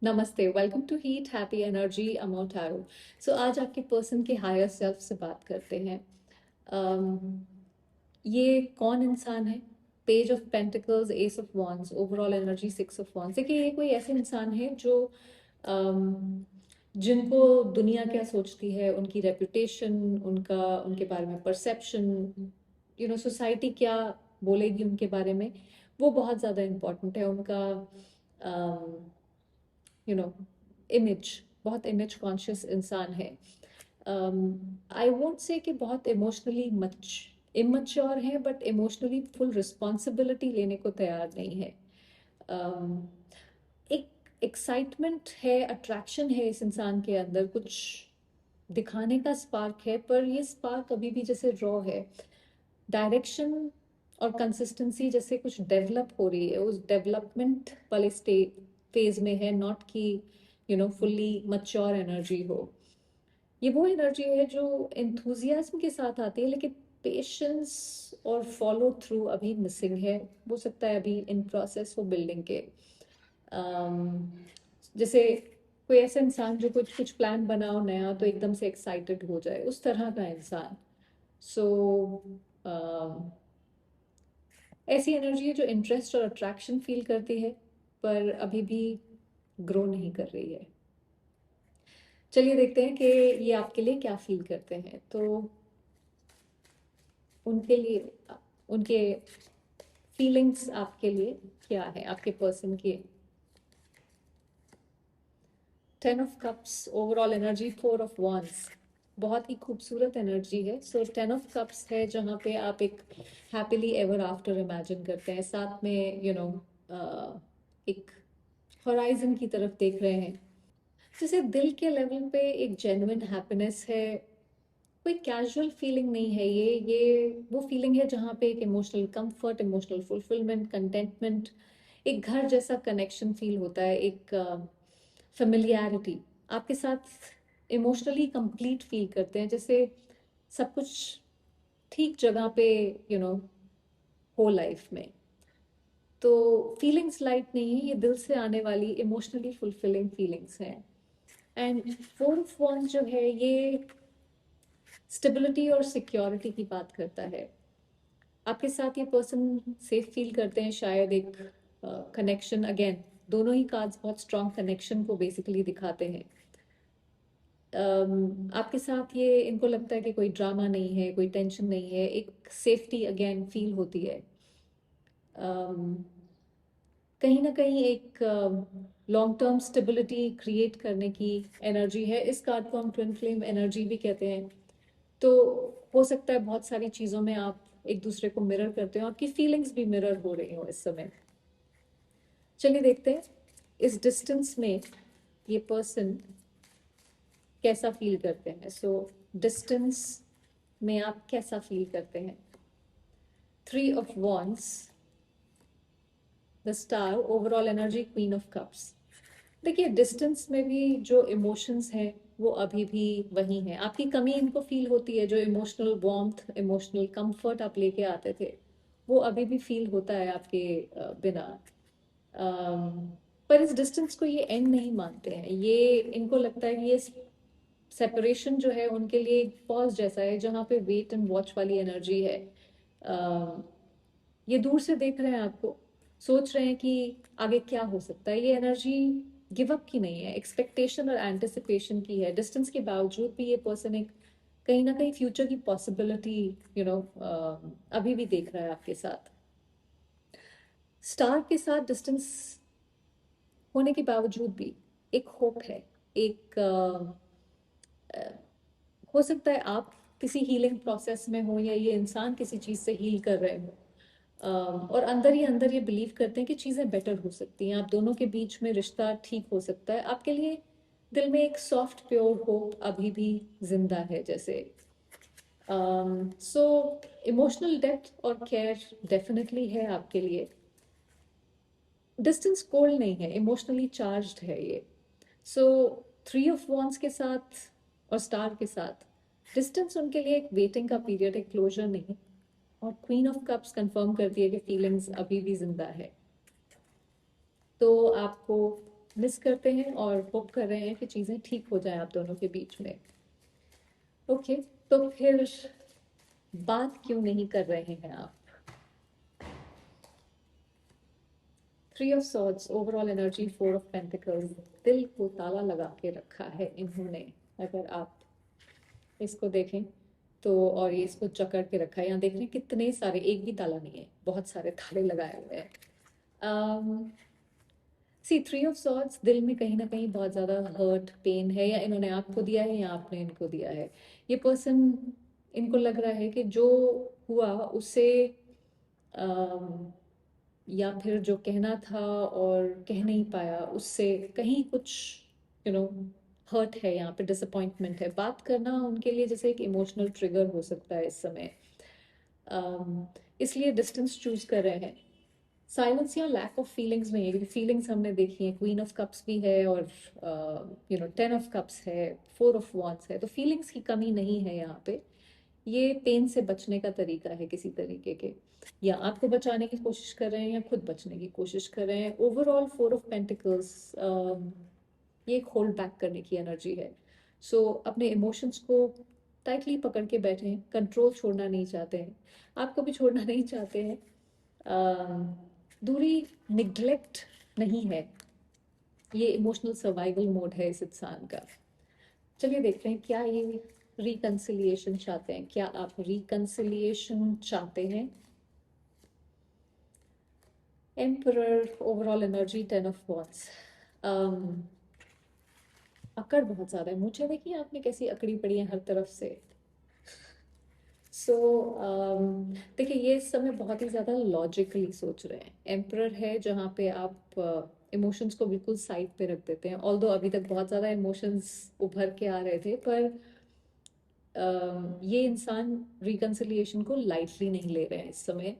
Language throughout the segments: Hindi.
नमस्ते, welcome to heat happy energy अमो टैरो। सो आज आपके पर्सन के हायर सेल्फ से बात करते हैं। um, ये कौन इंसान है? Page of pentacles, S of wands, overall energy six of wands. देखिए, ये कोई ऐसे इंसान है जो um, जिनको दुनिया क्या सोचती है, उनकी रेपुटेशन, उनका उनके बारे में परसेप्शन, सोसाइटी क्या बोलेगी उनके बारे में, वो बहुत ज़्यादा इम्पोर्टेंट है। उनका यू नो इमेज, बहुत इमेज कॉन्शियस इंसान है। आई वोंट से कि बहुत इमोशनली मच इमच्योर है, बट इमोशनली फुल रिस्पॉन्सिबिलिटी लेने को तैयार नहीं है। um, एक एक्साइटमेंट है, अट्रैक्शन है इस इंसान के अंदर, कुछ दिखाने का स्पार्क है, पर ये स्पार्क अभी भी जैसे रॉ है। डायरेक्शन और कंसिस्टेंसी जैसे कुछ डेवलप हो रही है, उस डेवलपमेंट वाले फेज में है, नॉट कि फुल्ली मच्योर एनर्जी हो। ये वो एनर्जी है जो एंथुजियाज्म के साथ आती है, लेकिन पेशेंस और फॉलो थ्रू अभी मिसिंग है। हो सकता है अभी इन प्रोसेस हो बिल्डिंग के। अम, जैसे कोई ऐसा इंसान जो कुछ कुछ प्लान बनाओ नया तो एकदम से एक्साइटेड हो जाए, उस तरह का इंसान। सो ऐसी एनर्जी है जो इंटरेस्ट और अट्रैक्शन फील करती है, पर अभी भी ग्रो नहीं कर रही है। चलिए देखते हैं कि ये आपके लिए क्या फील करते हैं। तो उनके लिए, उनके फीलिंग्स आपके लिए क्या है, आपके पर्सन की। 10 of cups, overall energy 4 of wands, बहुत ही खूबसूरत एनर्जी है। सो 10 ऑफ कप्स है जहाँ पे आप एक हैप्पीली एवर आफ्टर इमेजिन करते हैं, साथ में एक हॉराइजन की तरफ देख रहे हैं। जैसे दिल के लेवल पे एक जेन्युइन हैप्पीनेस है, कोई कैजुअल फीलिंग नहीं है। ये वो फीलिंग है जहाँ पे एक emotional comfort, emotional fulfilment, contentment, एक घर जैसा कनेक्शन फील होता है, एक फेमिलियरिटी। आपके साथ इमोशनली कंप्लीट फील करते हैं, जैसे सब कुछ ठीक जगह पे यू नो हो लाइफ में। तो फीलिंग्स लाइट नहीं है, ये दिल से आने वाली इमोशनली फुलफिलिंग फीलिंग्स हैं। एंड 4 ऑफ वॉन्ड्स जो है ये स्टेबिलिटी और सिक्योरिटी की बात करता है। आपके साथ ये पर्सन सेफ फील करते हैं, शायद एक कनेक्शन। अगेन, दोनों ही कार्ड्स बहुत स्ट्रॉन्ग कनेक्शन को बेसिकली दिखाते हैं। आपके साथ ये इनको लगता है कि कोई ड्रामा नहीं है, कोई टेंशन नहीं है, एक सेफ्टी अगेन फील होती है। um, कहीं ना कहीं एक लॉन्ग टर्म स्टेबिलिटी क्रिएट करने की एनर्जी है। इस कार्ड को हम ट्विन फ्लेम एनर्जी भी कहते हैं। तो हो सकता है बहुत सारी चीज़ों में आप एक दूसरे को मिरर करते हो, आपकी फीलिंग्स भी मिरर हो रही हो इस समय। चलिए देखते हैं इस डिस्टेंस में ये पर्सन कैसा फील करते हैं। सो डिस्टेंस में आप कैसा फील करते हैं। 3 of wands, the star, overall energy queen of cups. देखिए, डिस्टेंस में भी जो इमोशंस हैं वो अभी भी वही हैं। आपकी कमी इनको फील होती है, जो इमोशनल वार्मथ, इमोशनल कंफर्ट आप लेके आते थे, वो अभी भी फील होता है आपके बिना। अम, पर इस डिस्टेंस को ये एंड नहीं मानते हैं। ये इनको लगता है कि ये सेपरेशन जो है उनके लिए एक पॉज जैसा है, जहाँ पे वेट एंड वॉच वाली एनर्जी है। अम, ये दूर से देख रहे हैं आपको, सोच रहे हैं कि आगे क्या हो सकता है। ये एनर्जी गिव अप की नहीं है, एक्सपेक्टेशन और एंटिसिपेशन की है। डिस्टेंस के बावजूद भी ये पर्सन एक कहीं ना कहीं फ्यूचर की पॉसिबिलिटी अभी भी देख रहा है आपके साथ। स्टार के साथ डिस्टेंस होने के बावजूद भी एक होप है। एक हो सकता है आप किसी हीलिंग प्रोसेस में हो, या ये इंसान किसी चीज़ से हील कर रहे हो, और अंदर ही अंदर ये बिलीव करते हैं कि चीज़ें बेटर हो सकती हैं, आप दोनों के बीच में रिश्ता ठीक हो सकता है। आपके लिए दिल में एक सॉफ्ट प्योर होप अभी भी जिंदा है जैसे। सो इमोशनल डेप्थ और केयर डेफिनेटली है आपके लिए। डिस्टेंस कोल्ड नहीं है, इमोशनली चार्ज्ड है ये। सो 3 ऑफ वॉन्ड्स के साथ और स्टार के साथ डिस्टेंस उनके लिए एक वेटिंग का पीरियड, एक क्लोजर नहीं। और क्वीन ऑफ कप्स कंफर्म करती है कि फीलिंग्स अभी भी जिंदा है। तो आपको मिस करते हैं और होप कर रहे हैं कि चीज़ें ठीक हो जाएं आप दोनों के बीच में। ओके, तो फिर बात क्यों नहीं कर रहे हैं आप? Three of swords, overall energy, four of pentacles, दिल को ताला लगा के रखा है इन्होंने। अगर आप इसको देखें तो, और ये इसको जकड़ के रखा है, यहाँ देख रहे हैं कितने सारे, एक भी ताला नहीं है, बहुत सारे ताले लगाए हुए हैं। सी थ्री ऑफ सॉर्ड्स, दिल में कहीं ना कहीं बहुत ज़्यादा हर्ट पेन है, या इन्होंने आपको दिया है या आपने इनको दिया है। ये पर्सन, इनको लग रहा है कि जो हुआ उससे अम, या फिर जो कहना था और कह नहीं पाया उससे कहीं कुछ नो हर्ट है, यहाँ पे डिसअपॉइंटमेंट है। बात करना उनके लिए जैसे एक इमोशनल ट्रिगर हो सकता है इस समय, इसलिए डिस्टेंस चूज कर रहे हैं। साइलेंस या लैक ऑफ फीलिंग्स नहीं है, क्योंकि फीलिंग्स हमने देखी है, क्वीन ऑफ कप्स भी है और टेन ऑफ कप्स है, फोर ऑफ वॉन्ड्स है, तो फीलिंग्स की कमी नहीं है यहाँ पे। ये पेन से बचने का तरीका है किसी तरीके के, या आपको बचाने की कोशिश कर रहे हैं या खुद बचने की कोशिश कर रहे हैं। ओवरऑल फोर ऑफ पेंटिकल्स, ये एक होल्ड बैक करने की एनर्जी है। सो अपने इमोशंस को टाइटली पकड़ के बैठे हैं, कंट्रोल छोड़ना नहीं चाहते हैं, आपको भी छोड़ना नहीं चाहते हैं। दूरी निग्लेक्ट नहीं है, ये इमोशनल सर्वाइवल मोड है इस इंसान का। चलिए देखते हैं क्या ये रिकंसिलिएशन चाहते हैं, क्या आप रिकंसिलिएशन चाहते हैं? Emperor, overall energy, ten of wands. अकड़ बहुत ज्यादा है, मुझे देखिए आपने कैसी अकड़ी पड़ी है हर तरफ से। सो देखिए ये इस समय बहुत ही ज़्यादा लॉजिकली सोच रहे हैं। एम्परर है जहाँ पे आप इमोशंस को बिल्कुल साइड पे रख देते हैं, ऑल्दो अभी तक बहुत ज़्यादा इमोशंस उभर के आ रहे थे, पर ये इंसान रिकंसिलिएशन को लाइटली नहीं ले रहे हैं इस समय।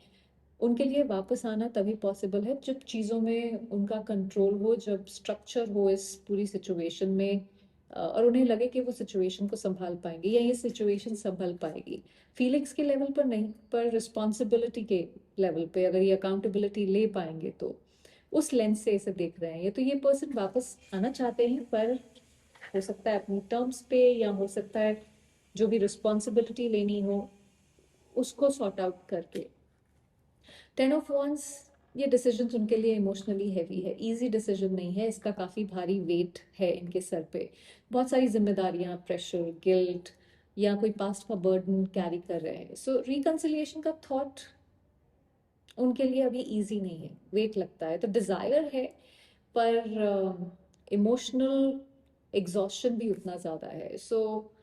उनके लिए वापस आना तभी पॉसिबल है जब चीज़ों में उनका कंट्रोल हो, जब स्ट्रक्चर हो इस पूरी सिचुएशन में, और उन्हें लगे कि वो सिचुएशन को संभाल पाएंगे या ये सिचुएशन संभाल पाएगी। फीलिंग्स के लेवल पर नहीं, पर रिस्पॉन्सिबिलिटी के लेवल पे अगर ये अकाउंटेबिलिटी ले पाएंगे तो उस लेंस से इसे देख रहे हैं। ये तो ये पर्सन वापस आना चाहते हैं, पर हो सकता है अपनी टर्म्स पे, या हो सकता है जो भी रिस्पॉन्सिबिलिटी लेनी हो उसको सॉर्ट आउट करके। टेन ऑफ वॉन्स, ये डिसीजन उनके लिए इमोशनली हैवी है, इजी डिसीजन नहीं है, इसका काफ़ी भारी वेट है इनके सर पे, बहुत सारी जिम्मेदारियां, प्रेशर, गिल्ट, या कोई पास्ट का बर्डन कैरी कर रहे हैं। सो रिकंसिलिएशन का थॉट उनके लिए अभी इजी नहीं है, वेट लगता है। तो डिज़ायर है, पर इमोशनल एग्जॉस्शन भी उतना ज़्यादा है। सो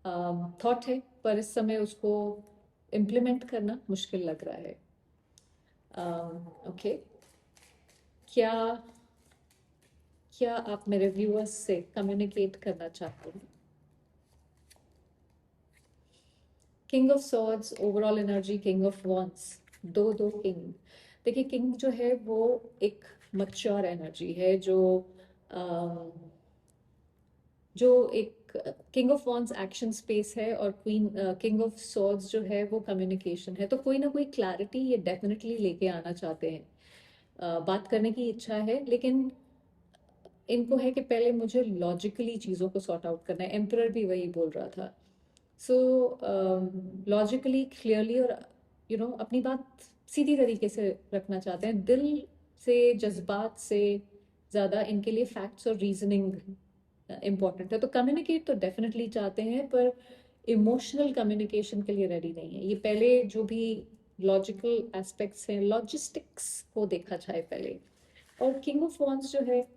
थॉट है, पर इस समय उसको इम्प्लीमेंट करना मुश्किल लग रहा है। ओके, क्या क्या आप मेरे व्यूअर्स से कम्युनिकेट करना चाहते हैं? King of swords, overall energy, king of wands, दो दो किंग। देखिए किंग जो है वो एक मच्योर एनर्जी है, जो एक king of wands action space है, और क्वीन किंग ऑफ सॉर्ड्स जो है वो कम्युनिकेशन है। तो कोई ना कोई क्लैरिटी ये डेफिनेटली लेके आना चाहते हैं, बात करने की इच्छा है, लेकिन इनको है कि पहले मुझे लॉजिकली चीज़ों को सॉर्ट आउट करना है। एम्परर भी वही बोल रहा था। सो लॉजिकली, क्लियरली, और अपनी बात सीधी तरीके से रखना चाहते हैं, दिल से, जज्बात से ज़्यादा इनके लिए फैक्ट्स और रीजनिंग इम्पॉर्टेंट है। तो कम्युनिकेट तो डेफिनेटली चाहते हैं, पर इमोशनल कम्युनिकेशन के लिए रेडी नहीं है। ये पहले जो भी लॉजिकल एस्पेक्ट्स हैं, लॉजिस्टिक्स को देखा जाए पहले। और किंग ऑफ वॉन्ड्स जो है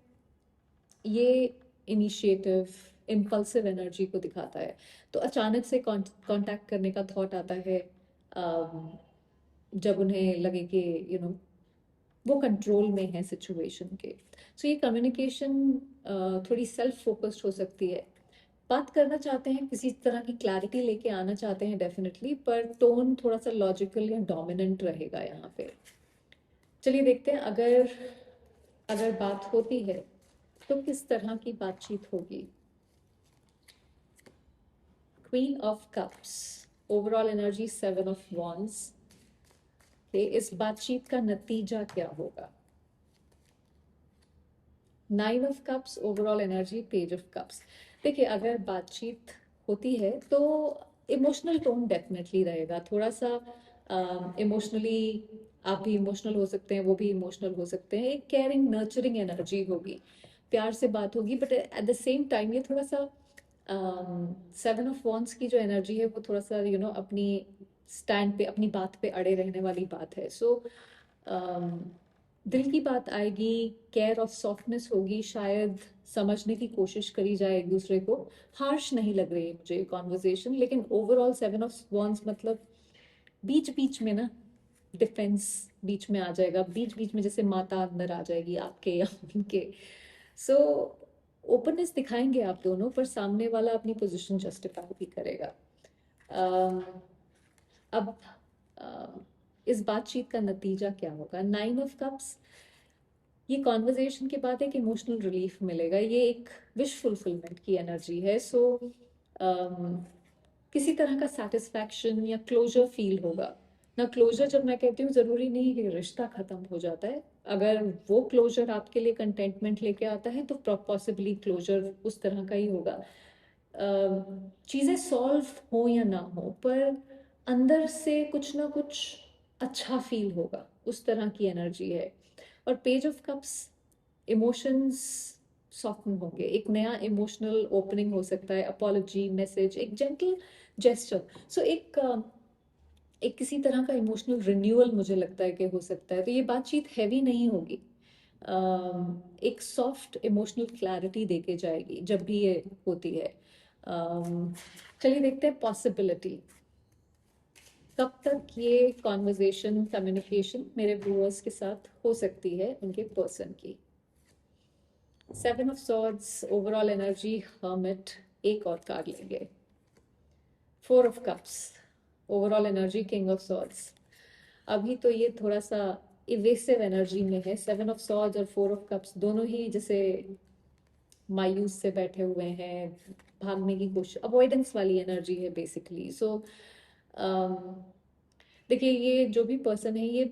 ये इनिशिएटिव, इम्पल्सिव एनर्जी को दिखाता है। तो अचानक से कांटेक्ट करने का थॉट आता है, जब उन्हें लगे कि वो कंट्रोल में है सिचुएशन के। सो ये कम्युनिकेशन थोड़ी सेल्फ फोकस्ड हो सकती है। बात करना चाहते हैं, किसी तरह की क्लैरिटी लेके आना चाहते हैं डेफिनेटली, पर टोन थोड़ा सा लॉजिकल या डोमिनेंट रहेगा यहाँ पे। चलिए देखते हैं, अगर अगर बात होती है तो किस तरह की बातचीत होगी। Queen of cups, overall energy, seven of wands के, इस बातचीत का नतीजा क्या होगा? Nine of cups overall energy, page of cups. देखिए, अगर बातचीत होती है तो इमोशनल टोन डेफिनेटली रहेगा, थोड़ा सा इमोशनली आप भी इमोशनल हो सकते हैं, वो भी इमोशनल हो सकते हैं, एक केयरिंग नर्चरिंग एनर्जी होगी, प्यार से बात होगी, but at the same time ये थोड़ा सा सेवन ऑफ वॉन्ड्स की जो एनर्जी है वो थोड़ा सा अपनी स्टैंड पे, अपनी बात पे अड़े रहने वाली बात है। सो दिल की बात आएगी, केयर और सॉफ्टनेस होगी, शायद समझने की कोशिश करी जाए एक दूसरे को। हार्श नहीं लग रही है मुझे कॉन्वर्जेशन, लेकिन ओवरऑल सेवन ऑफ वॉन्ड्स मतलब बीच बीच में ना डिफेंस बीच में आ जाएगा, बीच बीच में जैसे माता अंदर आ जाएगी आपके या उनके। सो ओपननेस दिखाएंगे आप दोनों, पर सामने वाला अपनी पोजीशन जस्टिफाई भी करेगा। अम, अब इस बातचीत का नतीजा क्या होगा? नाइन ऑफ कप्स, ये कॉन्वर्जेशन के बाद एक इमोशनल रिलीफ मिलेगा, ये एक विश फुलफिलमेंट की एनर्जी है। सो किसी तरह का सेटिस्फैक्शन या क्लोजर फील होगा ना। क्लोजर जब मैं कहती हूँ, ज़रूरी नहीं कि रिश्ता ख़त्म हो जाता है, अगर वो क्लोजर आपके लिए कंटेंटमेंट लेके आता है तो पॉसिबली क्लोजर उस तरह का ही होगा। चीज़ें सॉल्व हो या ना हो, पर अंदर से कुछ ना कुछ अच्छा फील होगा, उस तरह की एनर्जी है। और page of cups, emotions soften होंगे, एक नया इमोशनल ओपनिंग हो सकता है, अपॉलॉजी, मैसेज, एक जेंटल जेस्चर। सो एक किसी तरह का इमोशनल रिन्यूअल मुझे लगता है कि हो सकता है। तो ये बातचीत हैवी नहीं होगी, एक सॉफ्ट इमोशनल क्लैरिटी देके जाएगी जब भी ये होती है। चलिए देखते हैं पॉसिबिलिटी, कब तक ये कॉन्वर्जेशन, कम्युनिकेशन मेरे व्यूअर्स के साथ हो सकती है उनके पर्सन की। Seven of swords overall energy, hermit, एक और कार्ड लेंगे। Four of cups overall energy, king of swords. अभी तो ये थोड़ा सा इवेसिव एनर्जी में है। सेवन ऑफ सॉर्ड्स और फोर ऑफ कप्स दोनों ही जैसे मायूस से बैठे हुए हैं, भागने की कोशिश, अवॉइडेंस वाली एनर्जी है बेसिकली। सो देखिए, ये जो भी पर्सन है ये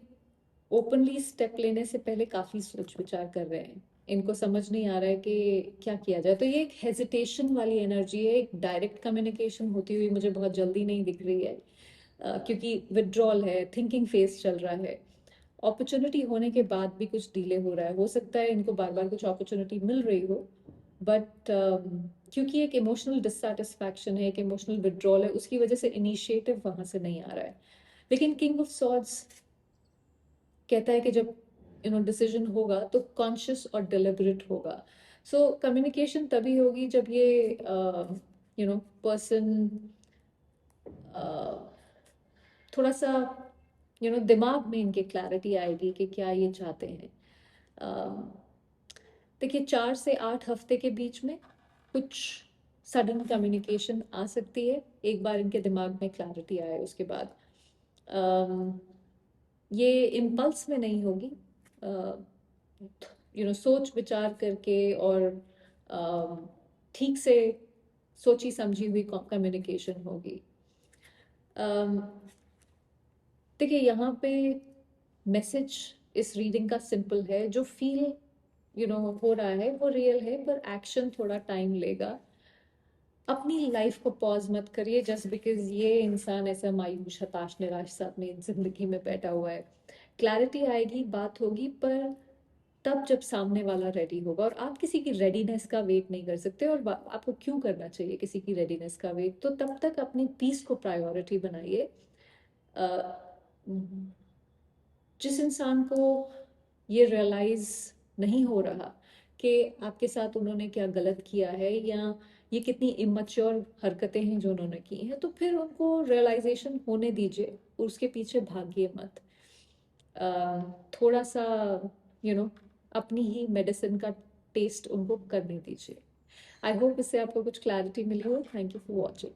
ओपनली स्टेप लेने से पहले काफ़ी सोच विचार कर रहे हैं, इनको समझ नहीं आ रहा है कि क्या किया जाए। तो ये एक हेजिटेशन वाली एनर्जी है, एक डायरेक्ट कम्युनिकेशन होती हुई मुझे बहुत जल्दी नहीं दिख रही है, क्योंकि विड्रॉल है, थिंकिंग फेज चल रहा है। अपॉर्चुनिटी होने के बाद भी कुछ डिले हो रहा है, हो सकता है इनको बार बार कुछ अपॉर्चुनिटी मिल रही हो, बट क्योंकि एक इमोशनल डिससेटिस्फैक्शन है, एक इमोशनल विड्रॉल है, उसकी वजह से इनिशिएटिव वहां से नहीं आ रहा है। लेकिन किंग ऑफ सॉर्ड्स कहता है कि जब डिसीजन होगा तो कॉन्शियस और डिलिबरेट होगा। सो कम्युनिकेशन तभी होगी जब ये पर्सन थोड़ा सा दिमाग में इनके क्लैरिटी आएगी कि क्या ये चाहते हैं। देखिए, 4 से 8 हफ्ते के बीच में कुछ सडन कम्युनिकेशन आ सकती है, एक बार इनके दिमाग में क्लैरिटी आए उसके बाद। ये इम्पल्स में नहीं होगी, सोच विचार करके और ठीक से सोची समझी हुई कम्युनिकेशन होगी। देखिए, यहाँ पे मैसेज इस रीडिंग का सिंपल है, जो फील हो रहा है वो रियल है, पर एक्शन थोड़ा टाइम लेगा। अपनी लाइफ को पॉज मत करिए जस्ट बिकॉज ये इंसान ऐसा मायूस, हताश, निराश सा अपनी जिंदगी में बैठा हुआ है। क्लैरिटी आएगी, बात होगी, पर तब जब सामने वाला रेडी होगा। और आप किसी की रेडीनेस का वेट नहीं कर सकते, और आपको क्यों करना चाहिए किसी की रेडीनेस का वेट? तो तब तक अपनी पीस को प्रायोरिटी बनाइए। जिस इंसान को ये रियलाइज नहीं हो रहा कि आपके साथ उन्होंने क्या गलत किया है, या ये कितनी इमैच्योर हरकतें हैं जो उन्होंने की हैं, तो फिर उनको रियलाइजेशन होने दीजिए, उसके पीछे भागिए मत। थोड़ा सा यू नो अपनी ही मेडिसिन का टेस्ट उनको करने दीजिए। आई होप इससे आपको कुछ क्लैरिटी मिली हो। Thank you for watching.